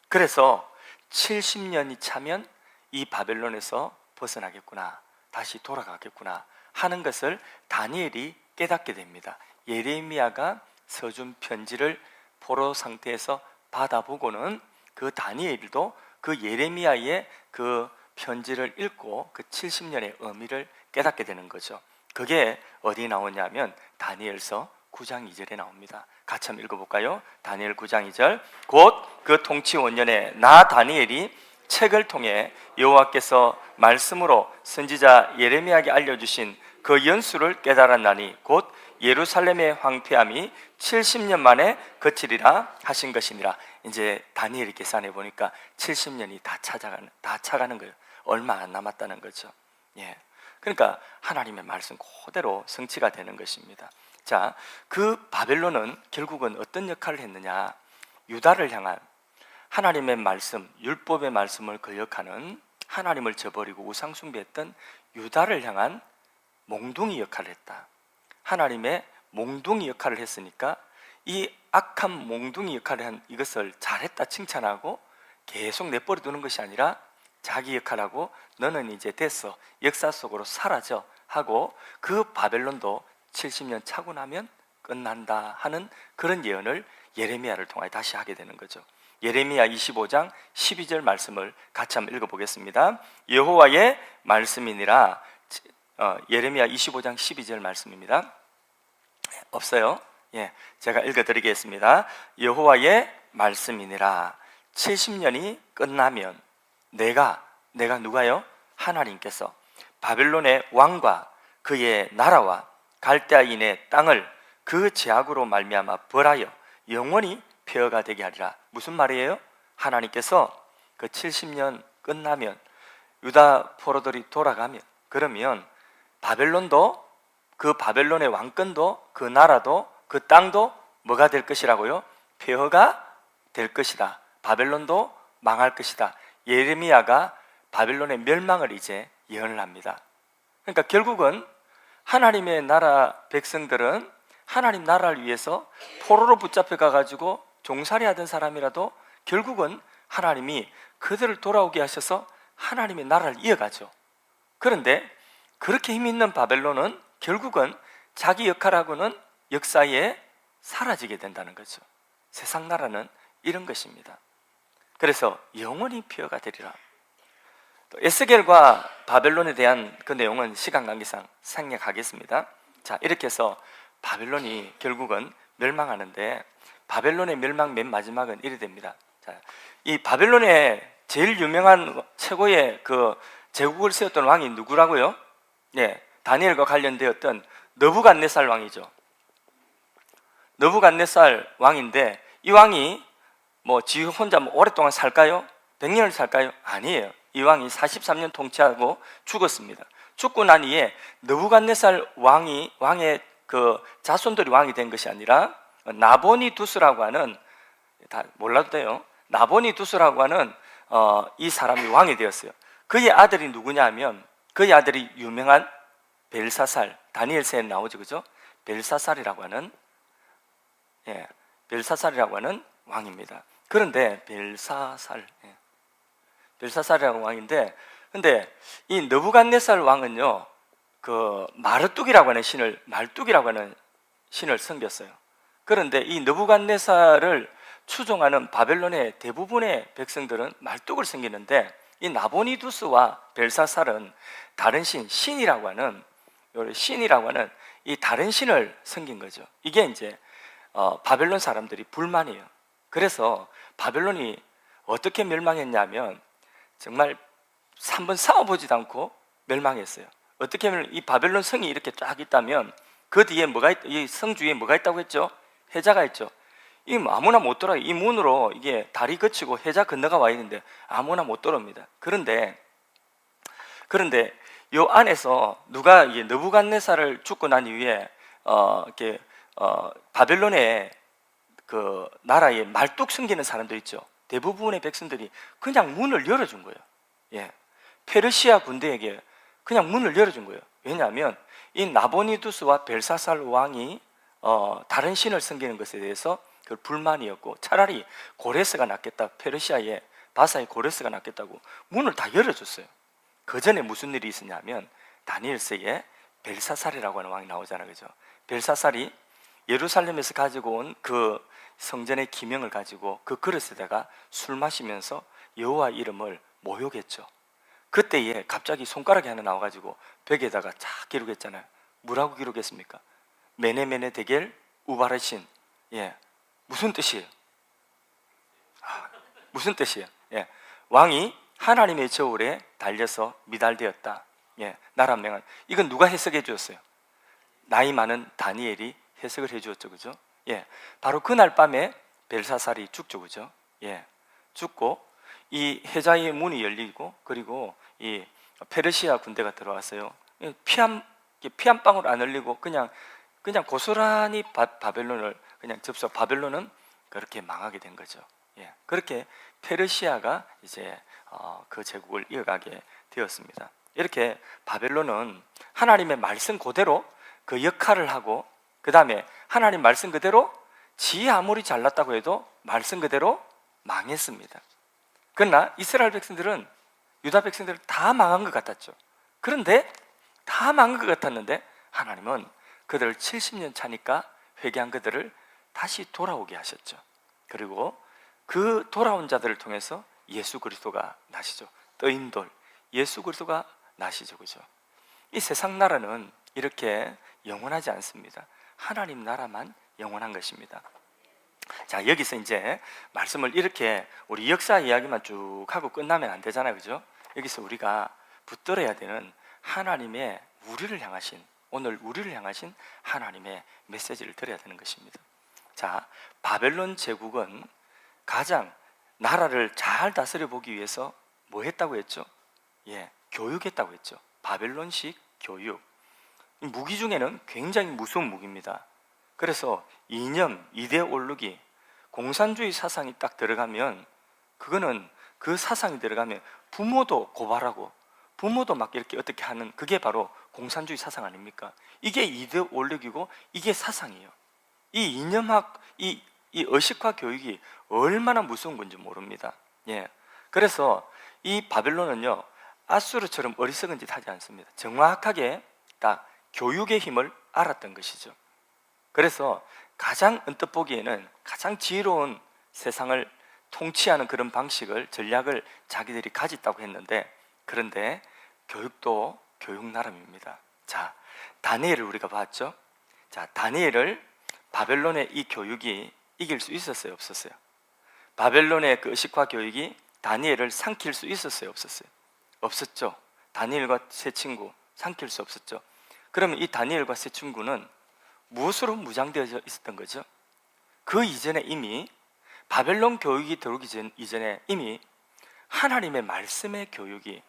그래서 70년이 차면 이 바벨론에서 벗어나겠구나, 다시 돌아가겠구나 하는 것을 다니엘이 깨닫게 됩니다. 예레미야가 써준 편지를 포로 상태에서 받아보고는 그 다니엘도 그 예레미야의 그 편지를 읽고 그 70년의 의미를 깨닫게 되는 거죠. 그게 어디 나오냐면 다니엘서 9장 2절에 나옵니다. 같이 한번 읽어볼까요? 다니엘 9장 2절. 곧 그 통치 5년에 나 다니엘이 책을 통해 여호와께서 말씀으로 선지자 예레미야에게 알려주신 그 연수를 깨달았나니 곧 예루살렘의 황폐함이 70년 만에 그치리라 하신 것이니라. 이제 다니엘이 계산해 보니까 70년이 다 차가는 거예요. 얼마 안 남았다는 거죠. 그러니까 하나님의 말씀 그대로 성취가 되는 것입니다. 자, 그 바벨론은 결국은 어떤 역할을 했느냐? 유다를 향한 하나님의 말씀, 율법의 말씀을 거역하는, 하나님을 저버리고 우상 숭배했던 유다를 향한 몽둥이 역할을 했다. 하나님의 몽둥이 역할을 했으니까 이 악한 몽둥이 역할을 한 이것을 잘했다 칭찬하고 계속 내버려 두는 것이 아니라 자기 역할하고 너는 이제 됐어, 역사 속으로 사라져 하고 그 바벨론도 70년 차고 나면 끝난다 하는 그런 예언을 예레미야를 통해 다시 하게 되는 거죠. 예레미야 25장 12절 말씀을 같이 한번 읽어보겠습니다. 여호와의 말씀이니라. 예레미야 25장 12절 말씀입니다. 없어요? 제가 읽어드리겠습니다. 여호와의 말씀이니라. 70년이 끝나면 내가 내가 누가요? 하나님께서 바벨론의 왕과 그의 나라와 갈대아인의 땅을 그 제약으로 말미암아 벌하여 영원히 폐허가 되게 하리라. 무슨 말이에요? 하나님께서 그 70년 끝나면 유다 포로들이 돌아가면, 그러면 바벨론도, 그 바벨론의 왕권도, 그 나라도, 그 땅도 뭐가 될 것이라고요? 폐허가 될 것이다. 바벨론도 망할 것이다. 예레미야가 바벨론의 멸망을 이제 예언을 합니다. 그러니까 결국은 하나님의 나라 백성들은 하나님 나라를 위해서 포로로 붙잡혀 가가지고 종살이 하던 사람이라도 결국은 하나님이 그들을 돌아오게 하셔서 하나님의 나라를 이어가죠. 그런데 그렇게 힘 있는 바벨론은 결국은 자기 역할하고는 역사에 사라지게 된다는 거죠. 세상 나라는 이런 것입니다. 그래서 영원히 폐허가 되리라. 또 에스겔과 바벨론에 대한 그 내용은 시간 관계상 생략하겠습니다. 자, 이렇게 해서 바벨론이 결국은 멸망하는데, 바벨론의 멸망 맨 마지막은 이래 됩니다. 자, 이 바벨론의 제일 유명한 최고의 그 제국을 세웠던 왕이 누구라고요? 네, 다니엘과 관련되었던 느부갓네살 왕이죠. 느부갓네살 왕인데, 이 왕이 지 혼자 오랫동안 살까요? 100년을 살까요? 아니에요. 이 왕이 43년 통치하고 죽었습니다. 죽고 난 이에 느부갓네살 왕의 그 자손들이 왕이 된 것이 아니라 나보니두스라고 하는, 다 몰라도 돼요. 나보니두스라고 하는 이 사람이 왕이 되었어요. 그의 아들이 누구냐 하면, 그의 아들이 유명한 벨사살, 다니엘서에 나오죠, 그죠? 벨사살이라고 하는 왕입니다. 그런데 벨사살이라는 왕인데, 근데 이 느부갓네살 왕은요, 그 마르뚝이라고 하는 신을 섬겼어요. 그런데 이 느부갓네살을 추종하는 바벨론의 대부분의 백성들은 말뚝을 섬기는데, 이 나보니두스와 벨사살은 다른 신이라고 하는 이 다른 신을 섬긴 거죠. 이게 이제 바벨론 사람들이 불만이에요. 그래서 바벨론이 어떻게 멸망했냐면, 정말 한번 싸워보지도 않고 멸망했어요. 어떻게 하면 이 바벨론 성이 이렇게 쫙 있다면 그 뒤에 이 성 주위에 뭐가 있다고 했죠? 해자가 있죠. 이 아무나 못 들어요. 이 문으로 이게 다리 거치고 해자 건너가 와야 되는데 아무나 못 들어옵니다. 그런데 요 안에서 누가 이 느부갓네살을 죽고 난 이후에 바벨론의 그 나라에 말뚝 숨기는 사람들 있죠. 대부분의 백성들이 그냥 문을 열어준 거예요. 페르시아 군대에게 그냥 문을 열어준 거예요. 왜냐하면 이 나보니두스와 벨사살 왕이 다른 신을 섬기는 것에 대해서 그 불만이었고, 차라리 고레스가 낫겠다, 페르시아의 바사의 고레스가 낫겠다고 문을 다 열어줬어요. 그 전에 무슨 일이 있었냐면, 다니엘서에 벨사살이라고 하는 왕이 나오잖아요, 그죠? 벨사살이 예루살렘에서 가지고 온 그 성전의 기명을 가지고 그 그릇에다가 술 마시면서 여호와 이름을 모욕했죠. 그때에 갑자기 손가락이 하나 나와가지고 벽에다가 쫙 기록했잖아요. 뭐라고 기록했습니까? 메네메네 데겔 우바르신. 무슨 뜻이에요? 무슨 뜻이에요? 왕이 하나님의 저울에 달려서 미달되었다. 나라 명은, 이건 누가 해석해 주었어요? 나이 많은 다니엘이 해석을 해 주었죠, 그죠? 바로 그날 밤에 벨사살이 죽죠, 그죠? 죽고 이 해자의 문이 열리고, 그리고 이 페르시아 군대가 들어왔어요. 피 한 방울 안 흘리고 그냥 고스란히 바벨론을 그냥 바벨론은 그렇게 망하게 된 거죠. 그렇게 페르시아가 이제 그 제국을 이어가게 되었습니다. 이렇게 바벨론은 하나님의 말씀 그대로 그 역할을 하고, 그 다음에 하나님 말씀 그대로 지 아무리 잘났다고 해도 말씀 그대로 망했습니다. 그러나 이스라엘 백성들은, 유다 백성들은 다 망한 것 같았죠. 그런데 다 망한 것 같았는데 하나님은 그들을 70년 차니까 회개한 그들을 다시 돌아오게 하셨죠. 그리고 그 돌아온 자들을 통해서 예수 그리스도가 나시죠. 떠인 돌 예수 그리스도가 나시죠, 그죠? 이 세상 나라는 이렇게 영원하지 않습니다. 하나님 나라만 영원한 것입니다. 자, 여기서 이제 말씀을 이렇게 우리 역사 이야기만 쭉 하고 끝나면 안 되잖아요, 그죠? 여기서 우리가 붙들어야 되는 하나님의 오늘 우리를 향하신 하나님의 메시지를 들어야 되는 것입니다. 자, 바벨론 제국은 가장 나라를 잘 다스려 보기 위해서 뭐 했다고 했죠? 교육했다고 했죠. 바벨론식 교육. 무기 중에는 굉장히 무서운 무기입니다. 그래서 이념, 이데올로기, 공산주의 사상이 딱 들어가면 그거는 그 사상이 들어가면 부모도 고발하고 부모도 막 이렇게 어떻게 하는 그게 바로 공산주의 사상 아닙니까? 이게 이데올로기고 이게 사상이에요. 이 이념학, 이 의식화 교육이 얼마나 무서운 건지 모릅니다. 그래서 이 바벨론은요, 아수르처럼 어리석은 짓 하지 않습니다. 정확하게 딱 교육의 힘을 알았던 것이죠. 그래서 가장 언뜻 보기에는 가장 지혜로운 세상을 통치하는 그런 방식을, 전략을 자기들이 가졌다고 했는데, 그런데 교육도 교육 나름입니다. 자, 다니엘을 우리가 봤죠? 자, 다니엘을 바벨론의 이 교육이 이길 수 있었어요, 없었어요? 바벨론의 그 의식화 교육이 다니엘을 삼킬 수 있었어요, 없었어요? 없었죠. 다니엘과 세 친구 삼킬 수 없었죠. 그러면 이 다니엘과 세 친구는 무엇으로 무장되어 있었던 거죠? 그 이전에 이미 바벨론 교육이 들어오기 이전에 이미 하나님의 말씀의 교육이,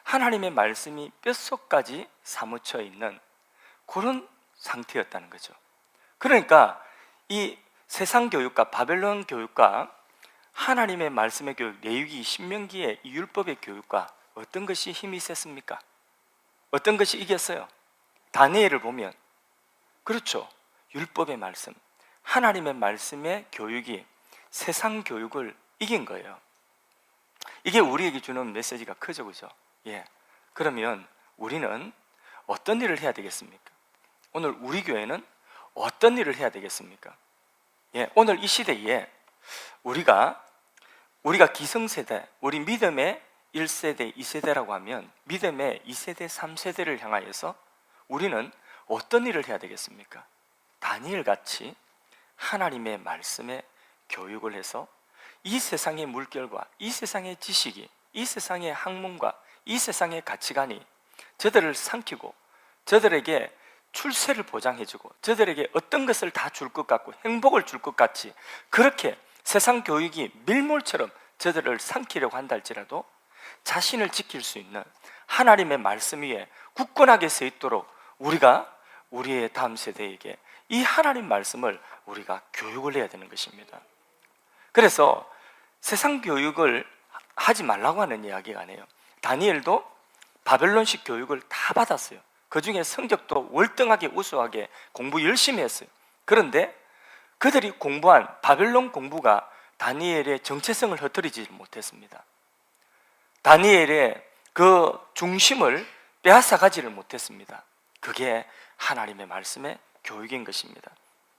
하나님의 말씀이 뼛속까지 사무쳐 있는 그런 상태였다는 거죠. 그러니까 이 세상 교육과 바벨론 교육과 하나님의 말씀의 교육, 레위기, 신명기의 이 율법의 교육과 어떤 것이 힘이 셌습니까? 어떤 것이 이겼어요? 다니엘을 보면 그렇죠. 율법의 말씀, 하나님의 말씀의 교육이 세상 교육을 이긴 거예요. 이게 우리에게 주는 메시지가 크죠, 그죠? 그러면 우리는 어떤 일을 해야 되겠습니까? 오늘 우리 교회는 어떤 일을 해야 되겠습니까? 오늘 이 시대에 우리가 기성세대, 우리 믿음의 1세대, 2세대라고 하면 믿음의 2세대, 3세대를 향하여서 우리는 어떤 일을 해야 되겠습니까? 다니엘 같이 하나님의 말씀에 교육을 해서 이 세상의 물결과 이 세상의 지식이, 이 세상의 학문과 이 세상의 가치관이 저들을 삼키고 저들에게 출세를 보장해주고 저들에게 어떤 것을 다 줄 것 같고 행복을 줄 것 같이 그렇게 세상 교육이 밀물처럼 저들을 삼키려고 한다 할지라도 자신을 지킬 수 있는 하나님의 말씀 위에 굳건하게 서 있도록 우리가 우리의 다음 세대에게 이 하나님 말씀을 우리가 교육을 해야 되는 것입니다. 그래서 세상 교육을 하지 말라고 하는 이야기가 아니에요. 다니엘도 바벨론식 교육을 다 받았어요. 그 중에 성적도 월등하게 우수하게 공부 열심히 했어요. 그런데 그들이 공부한 바벨론 공부가 다니엘의 정체성을 흐트리지 못했습니다. 다니엘의 그 중심을 빼앗아가지를 못했습니다. 그게 하나님의 말씀의 교육인 것입니다.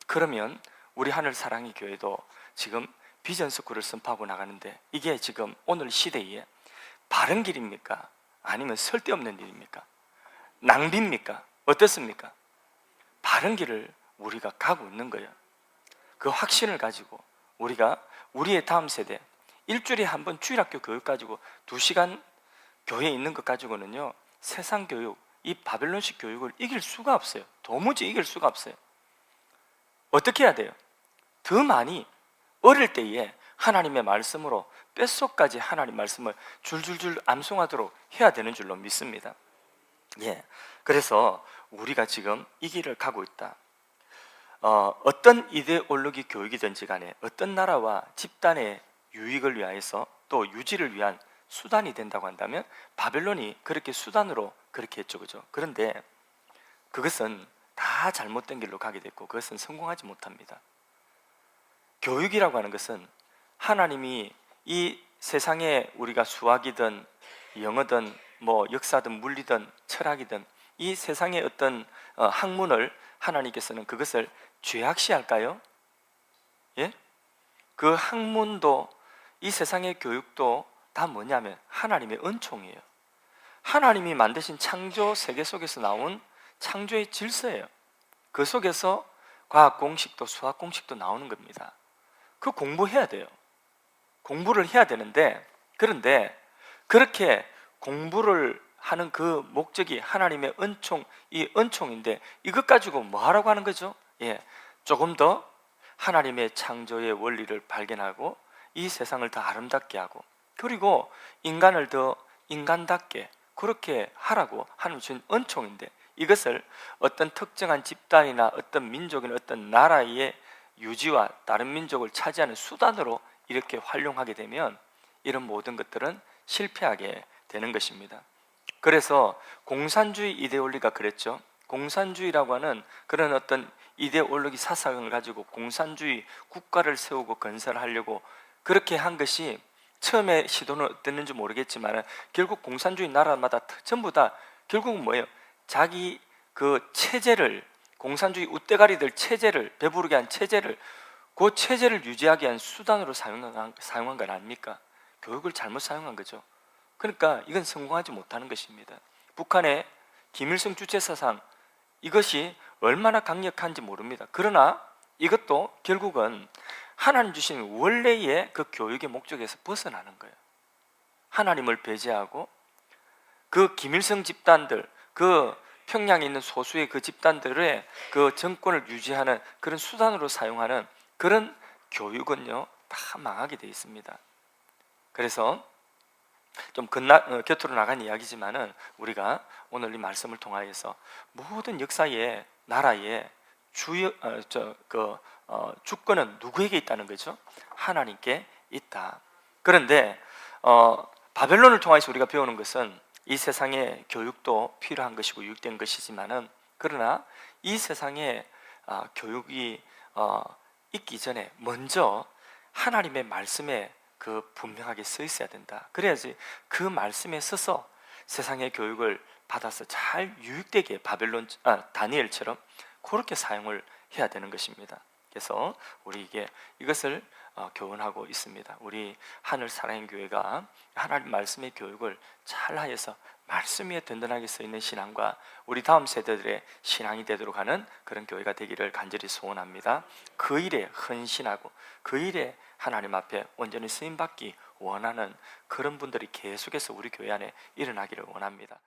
그러면 우리 하늘 사랑의 교회도 지금 비전 스쿨을 선포하고 나가는데 이게 지금 오늘 시대에 바른 길입니까? 아니면 쓸데없는 일입니까? 낭비입니까? 어떻습니까? 바른 길을 우리가 가고 있는 거예요. 그 확신을 가지고 우리가 우리의 다음 세대 일주일에 한 번 주일학교 교육 가지고 2시간 교회에 있는 것 가지고는요 세상 교육, 이 바벨론식 교육을 이길 수가 없어요. 도무지 이길 수가 없어요. 어떻게 해야 돼요? 더 많이 어릴 때에 하나님의 말씀으로 뼛속까지 하나님 말씀을 줄줄줄 암송하도록 해야 되는 줄로 믿습니다. 그래서 우리가 지금 이 길을 가고 있다. 어떤 이데올로기 교육이든지 간에 어떤 나라와 집단의 유익을 위하여서 또 유지를 위한 수단이 된다고 한다면 바벨론이 그렇게 수단으로 그렇게 했죠, 그죠? 그런데 그것은 다 잘못된 길로 가게 됐고 그것은 성공하지 못합니다. 교육이라고 하는 것은 하나님이 이 세상에 우리가 수학이든 영어든 뭐 역사든 물리든 철학이든 이 세상의 어떤 학문을 하나님께서는 그것을 죄악시할까요? 그 학문도 이 세상의 교육도 다 뭐냐면 하나님의 은총이에요. 하나님이 만드신 창조 세계 속에서 나온 창조의 질서예요. 그 속에서 과학 공식도 수학 공식도 나오는 겁니다. 그 공부해야 돼요. 공부를 해야 되는데 그런데 그렇게 공부를 하는 그 목적이 하나님의 은총, 이 은총인데 이것 가지고 뭐 하라고 하는 거죠? 예, 조금 더 하나님의 창조의 원리를 발견하고 이 세상을 더 아름답게 하고, 그리고 인간을 더 인간답게 그렇게 하라고 하나님 주신 은총인데, 이것을 어떤 특정한 집단이나 어떤 민족이나 어떤 나라의 유지와 다른 민족을 차지하는 수단으로 이렇게 활용하게 되면 이런 모든 것들은 실패하게 되는 것입니다. 그래서 공산주의 이데올리가 그랬죠. 공산주의라고 하는 그런 어떤 이데올로기 사상을 가지고 공산주의 국가를 세우고 건설하려고 그렇게 한 것이, 처음에 시도는 어땠는지 모르겠지만 결국 공산주의 나라마다 전부 다 결국은 뭐예요? 자기 그 체제를, 공산주의 웃대가리들 체제를, 배부르게 한 체제를, 그 체제를 유지하기 위한 수단으로 사용한 건 아닙니까? 교육을 잘못 사용한 거죠. 그러니까 이건 성공하지 못하는 것입니다. 북한의 김일성 주체 사상, 이것이 얼마나 강력한지 모릅니다. 그러나 이것도 결국은 하나님 주신 원래의 그 교육의 목적에서 벗어나는 거예요. 하나님을 배제하고 그 김일성 집단들, 그 평양에 있는 소수의 그 집단들의 그 정권을 유지하는 그런 수단으로 사용하는 그런 교육은요, 다 망하게 되어 있습니다. 그래서 좀 곁으로 나간 이야기지만은 우리가 오늘 이 말씀을 통하여서 모든 역사의 나라의 주권은 누구에게 있다는 거죠? 하나님께 있다. 그런데 바벨론을 통해서 우리가 배우는 것은 이 세상의 교육도 필요한 것이고 유익된 것이지만은, 그러나 이 세상에 교육이 있기 전에 먼저 하나님의 말씀에 그 분명하게 써 있어야 된다. 그래야지 그 말씀에 서서 세상의 교육을 받아서 잘 유익되게 다니엘처럼 그렇게 사용을 해야 되는 것입니다. 그래서 우리에게 이것을 교훈하고 있습니다. 우리 하늘 사랑의 교회가 하나님 말씀의 교육을 잘 하여서 말씀 위에 든든하게 서 있는 신앙과 우리 다음 세대들의 신앙이 되도록 하는 그런 교회가 되기를 간절히 소원합니다. 그 일에 헌신하고 그 일에 하나님 앞에 온전히 쓰임받기 원하는 그런 분들이 계속해서 우리 교회 안에 일어나기를 원합니다.